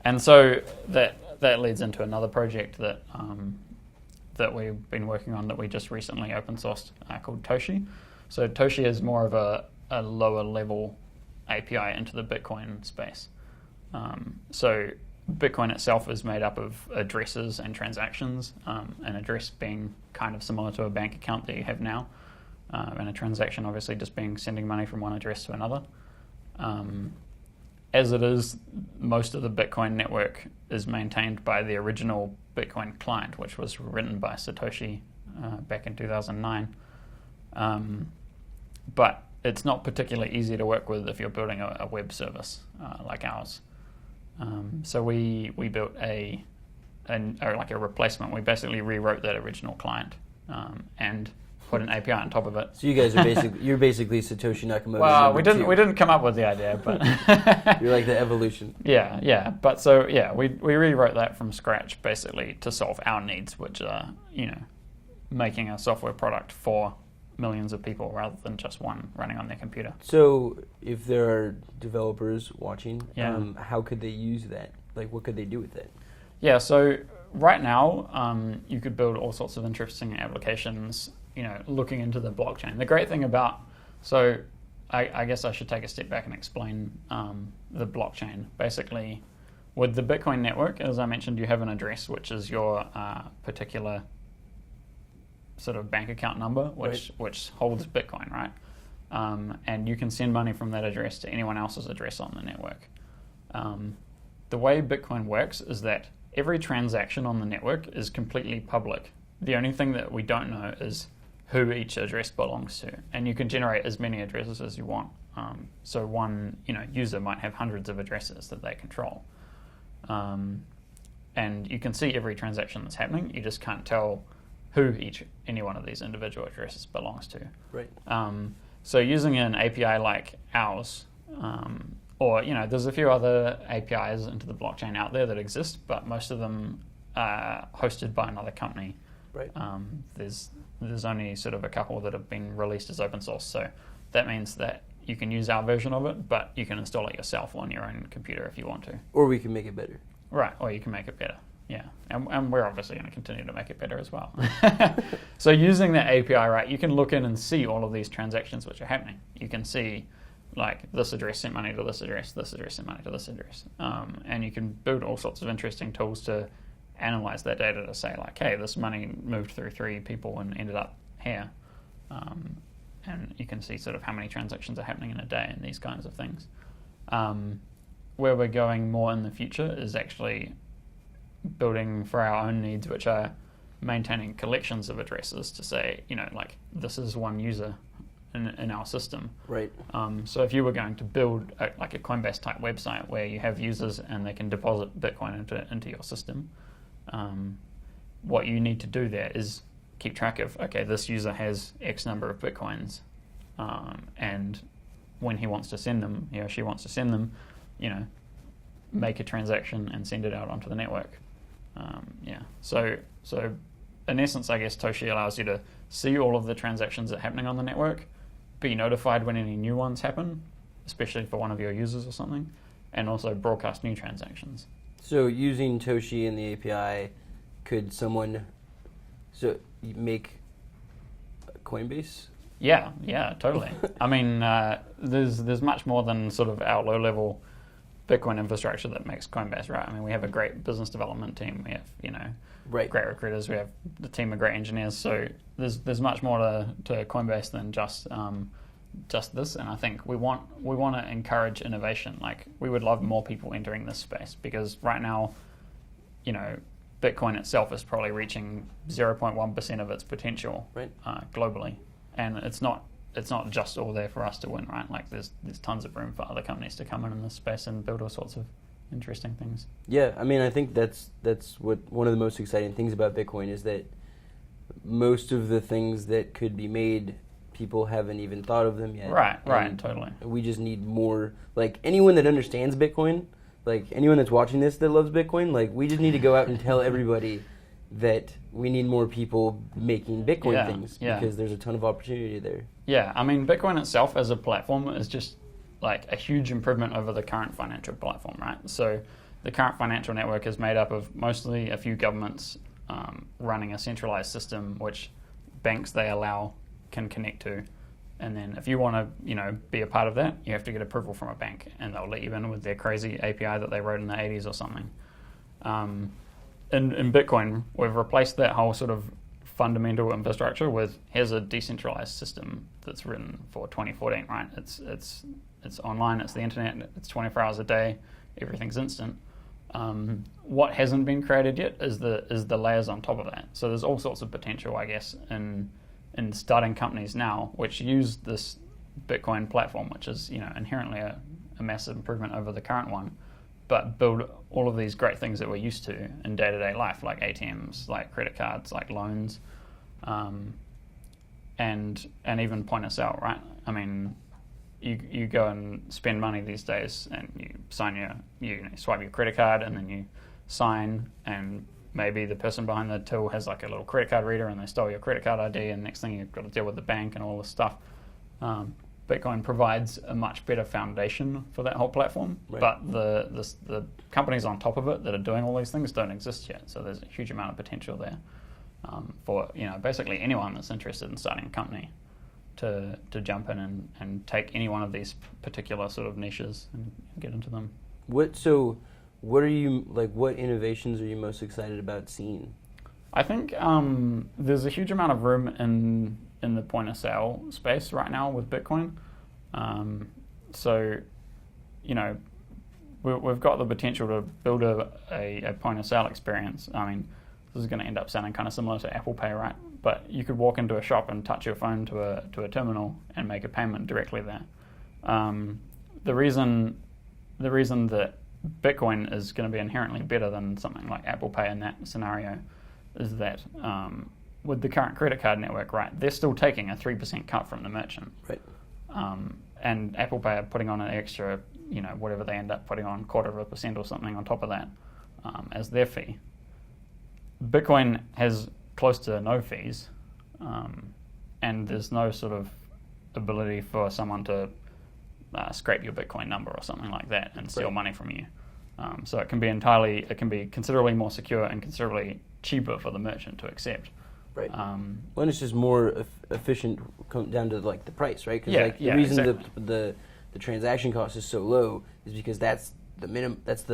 And so that leads into another project that that we've been working on that we just recently open sourced called Toshi. So Toshi is more of a lower level API into the Bitcoin space. So Bitcoin itself is made up of addresses and transactions, an address being kind of similar to a bank account that you have now, and a transaction obviously just being sending money from one address to another. As it is, most of the Bitcoin network is maintained by the original Bitcoin client, which was written by Satoshi back in 2009. But it's not particularly easy to work with if you're building a web service like ours. So we built a replacement. We basically rewrote that original client and put an API on top of it. So you guys are you're basically Satoshi Nakamoto. Well, we didn't come up with the idea, but you're like the evolution. Yeah. But so we rewrote that from scratch basically to solve our needs, which are making a software product for millions of people rather than just one running on their computer. So if there are developers watching, how could they use that? Like, what could they do with it? Yeah, so right now you could build all sorts of interesting applications, looking into the blockchain. The great thing about, I guess I should take a step back and explain the blockchain. Basically, with the Bitcoin network, as I mentioned, you have an address, which is your particular sort of bank account number, which holds Bitcoin, right? And you can send money from that address to anyone else's address on the network. The way Bitcoin works is that every transaction on the network is completely public. The only thing that we don't know is who each address belongs to, and you can generate as many addresses as you want. So one user might have hundreds of addresses that they control, and you can see every transaction that's happening. You just can't tell who any one of these individual addresses belongs to. Right. So using an API like ours, or there's a few other APIs into the blockchain out there that exist, but most of them are hosted by another company. Right. There's only sort of a couple that have been released as open source, so that means that you can use our version of it, but you can install it yourself on your own computer if you want to. Or we can make it better. Right, or you can make it better. Yeah, and we're obviously going to continue to make it better as well. So using that API, right, you can look in and see all of these transactions which are happening. You can see, like, this address sent money to this address sent money to this address. And you can build all sorts of interesting tools to analyze that data to say, like, hey, this money moved through 3 people and ended up here. And you can see sort of how many transactions are happening in a day and these kinds of things. Where we're going more in the future is actually building for our own needs, which are maintaining collections of addresses to say, like, this is one user in our system. Right. So if you were going to build a Coinbase type website where you have users and they can deposit Bitcoin into your system, what you need to do there is keep track of, okay, this user has X number of Bitcoins, and when he wants to send them, he or she wants to send them, make a transaction and send it out onto the network. So in essence, I guess Toshi allows you to see all of the transactions that are happening on the network, be notified when any new ones happen, especially for one of your users or something, and also broadcast new transactions. So using Toshi and the API, could someone make Coinbase? Yeah, totally. I mean, there's much more than sort of our low-level Bitcoin infrastructure that makes Coinbase, right? I mean, we have a great business development team. We have, great recruiters. We have the team of great engineers. So there's much more to Coinbase than just this. And I think we want to encourage innovation. Like, we would love more people entering this space, because right now, Bitcoin itself is probably reaching 0.1% of its potential, right, globally, and it's not just all there for us to win, right? Like, there's tons of room for other companies to come in this space and build all sorts of interesting things. Yeah, I mean, I think that's what one of the most exciting things about Bitcoin is that most of the things that could be made, people haven't even thought of them yet. Right, totally. We just need more, like, anyone that understands Bitcoin, like, anyone that's watching this that loves Bitcoin, like, we just need to go out and tell everybody that we need more people making Bitcoin things, because there's a ton of opportunity there. Yeah, I mean, Bitcoin itself as a platform is just like a huge improvement over the current financial platform, right? So the current financial network is made up of mostly a few governments running a centralized system, which banks they allow can connect to. And then if you want to, be a part of that, you have to get approval from a bank, and they'll let you in with their crazy API that they wrote in the 80s or something. In Bitcoin, we've replaced that whole sort of fundamental infrastructure with, here's a decentralized system that's written for 2014, right? It's online, it's the internet, it's 24 hours a day, everything's instant. What hasn't been created yet is the layers on top of that. So there's all sorts of potential, I guess, in starting companies now which use this Bitcoin platform, which is inherently a massive improvement over the current one, but build all of these great things that we're used to in day-to-day life, like ATMs, like credit cards, like loans, and even point of sale, right? I mean, you go and spend money these days, and you sign you swipe your credit card, and then you sign, and maybe the person behind the till has like a little credit card reader, and they stole your credit card ID, and next thing you've got to deal with the bank and all this stuff. Bitcoin provides a much better foundation for that whole platform, right. But the companies on top of it that are doing all these things don't exist yet. So there's a huge amount of potential there for basically anyone that's interested in starting a company to jump in and take any one of these particular sort of niches and get into them. What are you what innovations are you most excited about seeing? I think there's a huge amount of room in the point of sale space right now with Bitcoin. We've got the potential to build a point of sale experience. I mean, this is going to end up sounding kind of similar to Apple Pay, right? But you could walk into a shop and touch your phone to a terminal and make a payment directly there. The reason that Bitcoin is going to be inherently better than something like Apple Pay in that scenario is that with the current credit card network, right, they're still taking a 3% cut from the merchant. Right. And Apple Pay are putting on an extra, whatever they end up putting on, 0.25% or something on top of that as their fee. Bitcoin has close to no fees, and there's no sort of ability for someone to scrape your Bitcoin number or something like that and steal money from you. So it can be considerably more secure and considerably cheaper for the merchant to accept. Right. Well, it's just more efficient down to the price, right? Because the reason exactly. the transaction cost is so low is because that's the minimum. That's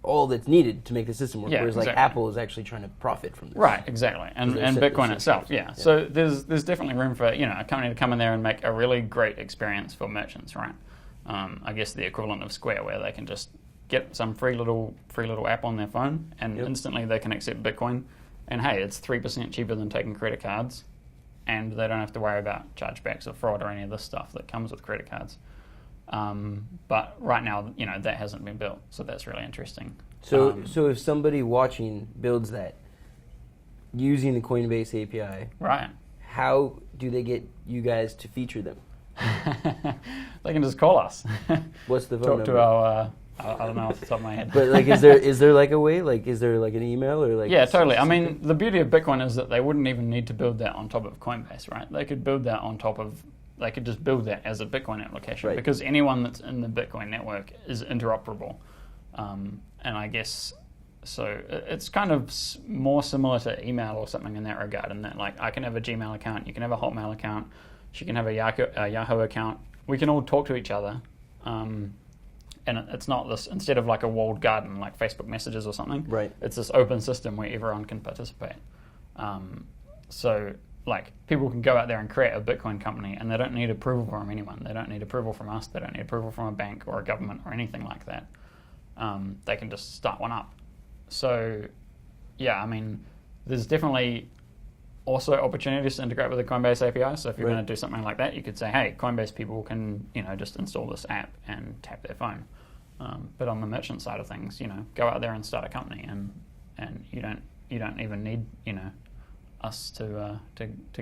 all that's needed to make the system work. Whereas exactly. Apple is actually trying to profit from this. Right. Exactly. And Bitcoin itself. Yeah. So there's definitely room for a company to come in there and make a really great experience for merchants, right? I guess the equivalent of Square, where they can just get some free little app on their phone, and instantly they can accept Bitcoin. And hey, it's 3% cheaper than taking credit cards, and they don't have to worry about chargebacks or fraud or any of this stuff that comes with credit cards. But right now, that hasn't been built, so that's really interesting. So if somebody watching builds that using the Coinbase API, right? How do they get you guys to feature them? They can just call us. What's the phone number? To our I don't know off the top of my head. But is there like a way? Is there like an email or like? Yeah, totally. I mean, the beauty of Bitcoin is that they wouldn't even need to build that on top of Coinbase, right? They could build that they could just build that as a Bitcoin application, right. Because anyone that's in the Bitcoin network is interoperable. And I guess so. It's kind of more similar to email or something in that regard. In that, I can have a Gmail account, you can have a Hotmail account, she can have a Yahoo account. We can all talk to each other. And it's not this, instead of like a walled garden like Facebook messages or something, right. It's this open system where everyone can participate. So people can go out there and create a Bitcoin company, and they don't need approval from anyone. They don't need approval from us. They don't need approval from a bank or a government or anything like that. They can just start one up. So yeah, I mean, there's definitely also opportunities to integrate with the Coinbase API. So if you're going to do something like that, you could say, hey, Coinbase people can, just install this app and tap their phone. But on the merchant side of things, go out there and start a company, and you don't even need, us to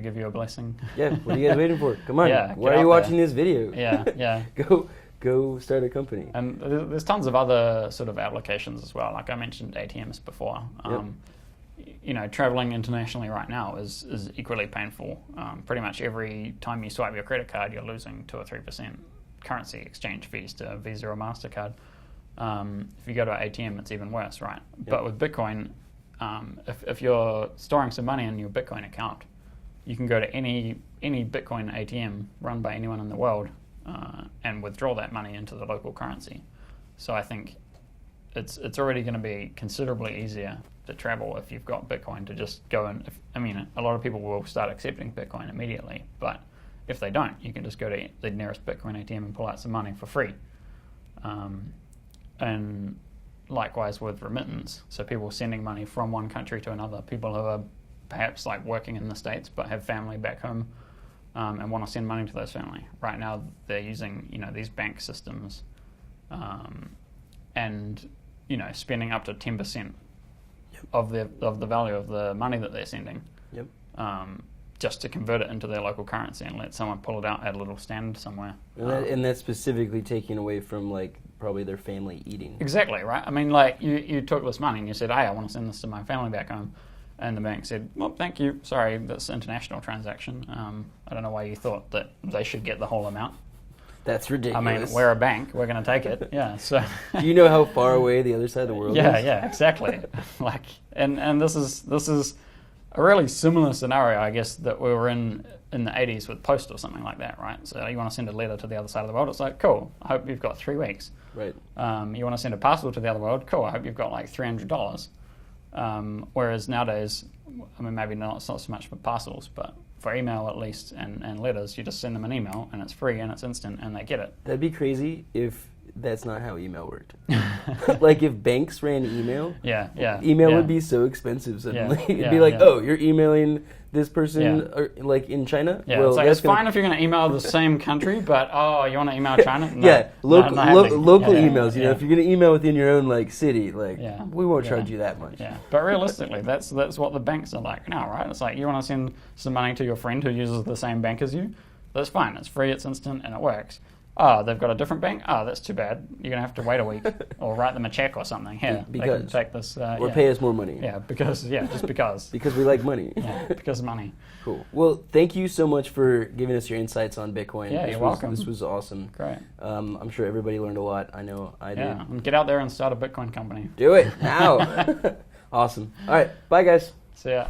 give you a blessing. Yeah, what are you guys waiting for? Come on. Yeah, why are you watching this video? Yeah. Go start a company. And there's tons of other sort of applications as well. Like I mentioned ATMs before. Traveling internationally right now is equally painful. Pretty much every time you swipe your credit card, you're losing 2 or 3% currency exchange fees to Visa or MasterCard. If you go to an ATM, it's even worse, right? Yep. But with Bitcoin, if you're storing some money in your Bitcoin account, you can go to any Bitcoin ATM run by anyone in the world and withdraw that money into the local currency. So I think it's already going to be considerably easier to travel if you've got Bitcoin to just go and, a lot of people will start accepting Bitcoin immediately, but if they don't, you can just go to the nearest Bitcoin ATM and pull out some money for free. And likewise with remittance, so people sending money from one country to another, people who are perhaps like working in the States but have family back home and want to send money to those family. Right now they're using these bank systems and spending up to 10% of the value of the money that they're sending. Yep. Just to convert it into their local currency and let someone pull it out at a little stand somewhere. And that's specifically taking away from probably their family eating. Exactly, right? You took this money and you said, hey, I want to send this to my family back home. And the bank said, well, thank you. Sorry, that's an international transaction. I don't know why you thought that they should get the whole amount. That's ridiculous. We're a bank. We're going to take it. Yeah. So. Do you know how far away the other side of the world is? Yeah, exactly. And this is a really similar scenario, I guess, that we were in the 80s with post or something like that, right? So you want to send a letter to the other side of the world. It's like, cool. I hope you've got 3 weeks. Right. You want to send a parcel to the other world. Cool. I hope you've got $300. Whereas nowadays, maybe not so much for parcels, but for email at least and letters, you just send them an email and it's free and it's instant and they get it. That'd be crazy if that's not how email worked. If banks ran email, email would be so expensive suddenly. It'd be oh, you're emailing this person in China? Yeah, well, it's fine if you're going to email the same country, but you want to email China? No, local emails. If you're going to email within your own city, we won't charge you that much. Yeah, but realistically, that's what the banks are like now, right? It's you want to send some money to your friend who uses the same bank as you. That's fine. It's free. It's instant, and it works. Oh, they've got a different bank? Oh, that's too bad. You're going to have to wait a week or write them a check or something. Here, they can take this. Or pay us more money. Yeah, just because. Because we like money. Yeah, because of money. Cool. Well, thank you so much for giving us your insights on Bitcoin. Yeah, you're welcome. This was awesome. Great. I'm sure everybody learned a lot. I know I did. Yeah, and get out there and start a Bitcoin company. Do it now. Awesome. All right. Bye, guys. See ya.